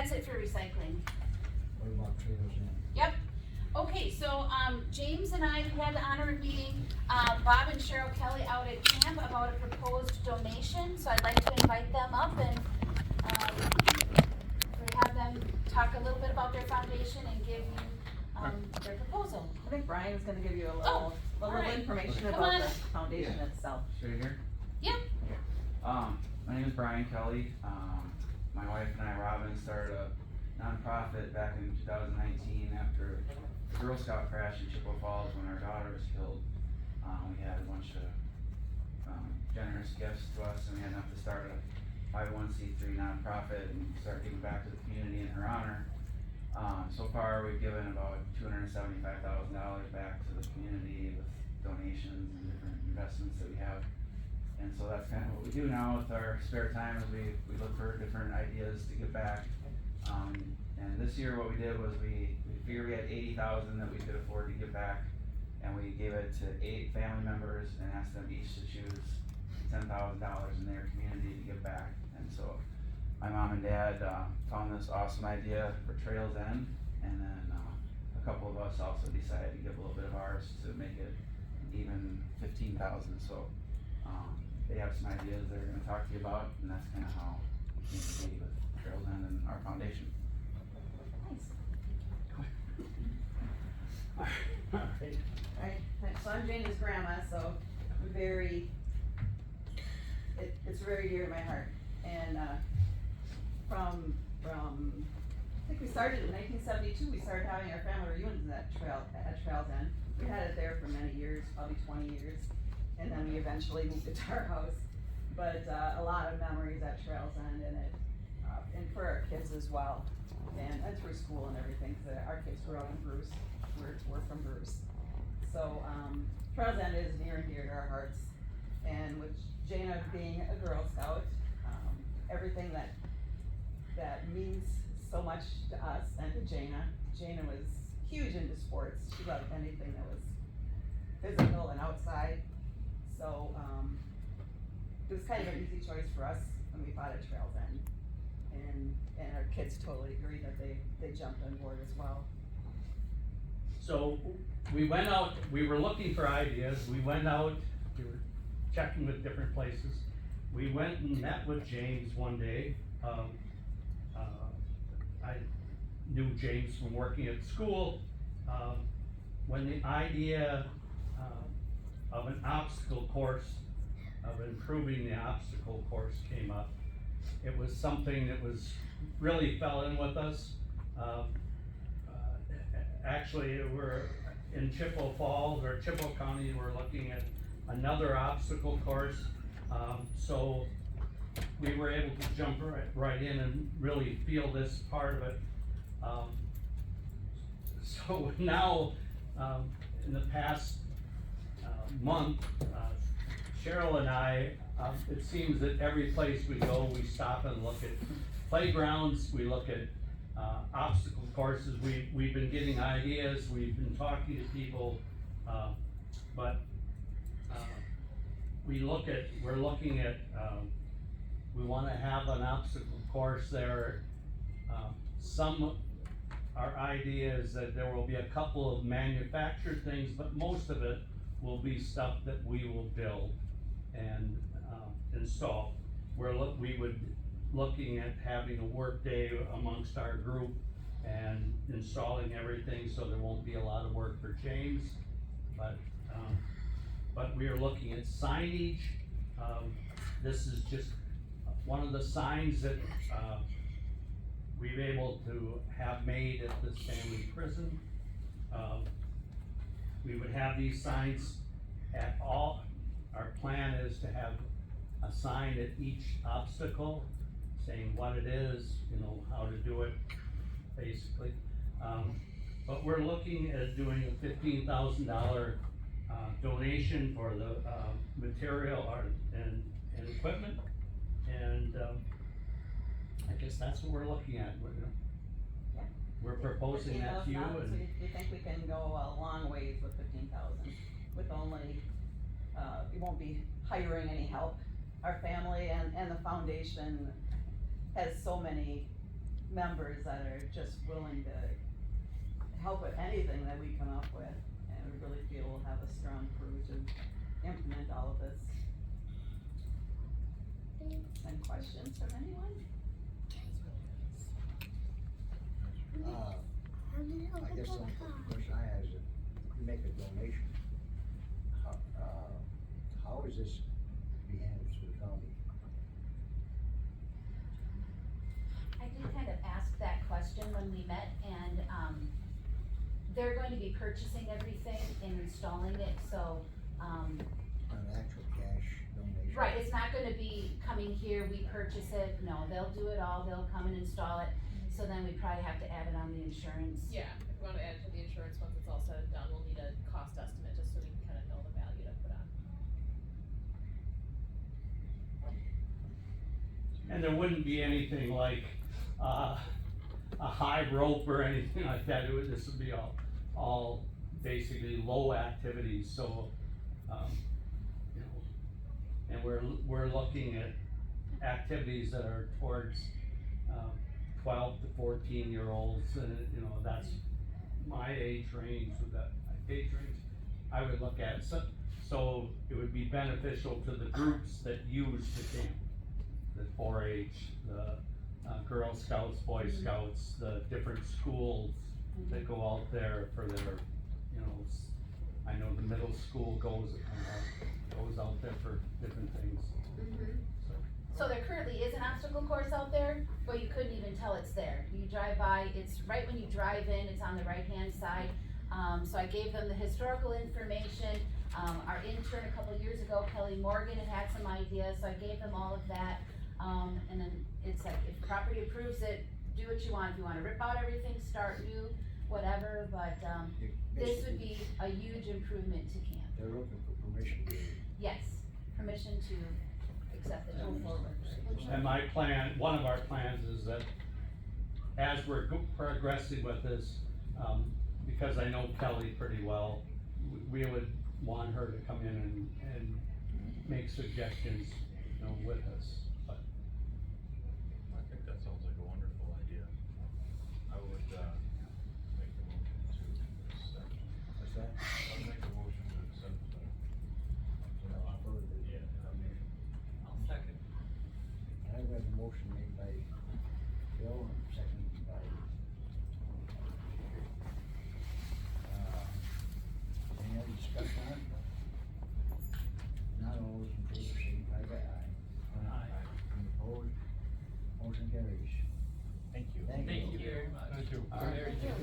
that's it for recycling. What about trailers in? Yep. Okay, so, James and I had the honor of meeting, Bob and Cheryl Kelly out at camp about a proposed donation, so I'd like to invite them up and, we have them talk a little bit about their foundation and give you, their proposal. I think Brian was gonna give you a Oh, little alright. information Come about on. the foundation Yeah. itself. Straight here? Yep. My name is Brian Kelly. My wife and I, Robin, started a nonprofit back in 2019 after a Girl Scout crash in Chippewa Falls when our daughter was killed. We had a bunch of generous gifts to us, and we had enough to start a 501c3 nonprofit and start giving back to the community in her honor. So far, we've given about $275,000 back to the community with donations and different investments that we have. And so that's kind of what we do now with our spare time, is we look for different ideas to give back. And this year what we did was we figured we had $80,000 that we could afford to give back, and we gave it to 8 family members and asked them each to choose $10,000 in their community to give back. And so my mom and dad found this awesome idea for Trails End, and then a couple of us also decided to give a little bit of ours to make it even $15,000. So they have some ideas they're gonna talk to you about, and that's kinda how it came to be with Trails End and our foundation. Right, so I'm Jayna's grandma, so I'm it's very dear to my heart. And, from, I think we started in 1972, we started having our family reunions at Trails End. We had it there for many years, probably 20 years, and then we eventually moved it to our house. But, a lot of memories at Trails End, and for our kids as well, and through school and everything, 'cause our kids grew up in Bruce. We're from Bruce. So, Trails End is near and dear to our hearts, and with Jayna being a Girl Scout, everything that means so much to us and to Jayna. Jayna was huge into sports. She loved anything that was physical and outside. So, it was kind of an easy choice for us when we thought at Trails End. And our kids totally agreed that they jumped on board as well. So we went out, we were looking for ideas, we went out, we were checking with different places. We went and met with James one day. I knew James from working at school. When the idea of an obstacle course, of improving the obstacle course came up, it was something that really fell in with us. Actually, we're in Chippewa Falls, or Chippewa County, we're looking at another obstacle course. So we were able to jump right in and really feel this part of it. So now, in the past month, Cheryl and I, it seems that every place we go, we stop and look at playgrounds, we look at obstacle courses. We've been getting ideas, we've been talking to people, but we're looking at, we wanna have an obstacle course there. Our idea is that there will be a couple of manufactured things, but most of it will be stuff that we will build and install. We would looking at having a work day amongst our group and installing everything, so there won't be a lot of work for James. But we are looking at signage. This is just one of the signs that we've been able to have made at this family prison. We would have these signs at all. Our plan is to have a sign at each obstacle saying what it is, how to do it, basically. But we're looking at doing a $15,000 donation for the material and equipment, and I guess that's what we're looking at. We're proposing that to you. $15,000, so you think we can go a long ways with 15,000 with only, we won't be hiring any help. Our family and the foundation has so many members that are just willing to help with anything that we come up with. And we really feel we'll have a strong crew to implement all of this. Any questions from anyone? I guess the only question I have is if you make a donation, how is this be handled through the county? I did kind of ask that question when we met, and, they're going to be purchasing everything and installing it, so, An actual cash donation? right, it's not gonna be coming here, we purchase it, no, they'll do it all, they'll come and install it, so then we probably have to add it on the insurance. Yeah, if we wanna add to the insurance, once it's all said and done, we'll need a cost estimate, just so we can kinda know the value to put on. And there wouldn't be anything like, a high rope or anything like that, this would be all basically low activities, so, you know, and we're looking at activities that are towards, 12 to 14-year-olds, and, you know, that's my age range, with that age range, I would look at, so it would be beneficial to the groups that use the camp. The 4-H, the, Girl Scouts, Boy Scouts, the different schools that go out there for their, you know, I know the middle school goes out there for different things, so. So there currently is an obstacle course out there, but you couldn't even tell it's there. You drive by, it's right when you drive in, it's on the right-hand side. So I gave them the historical information. Our intern a couple years ago, Kelly Morgan, had some ideas, so I gave them all of that. And then it's like, if property approves it, do what you want. If you wanna rip out everything, start new, whatever, but, this would be a huge improvement to camp. They're looking for permission to. Yes, permission to accept the move forward. And my plan, one of our plans is that as we're progressing with this, because I know Kelly pretty well, we would want her to come in and make suggestions, you know, with us, but. I think that sounds like a wonderful idea. I would, make the motion to accept. What's that? I'll make a motion to accept the, Offer the donation. I'll second. I have a motion made by Bill and seconded by, any other discussion on it? Not all those in favor, signify by aye. Aye. Any opposed? Motion carries. thank you. Thank you. Thank you very much. Thank you. All right. Very good.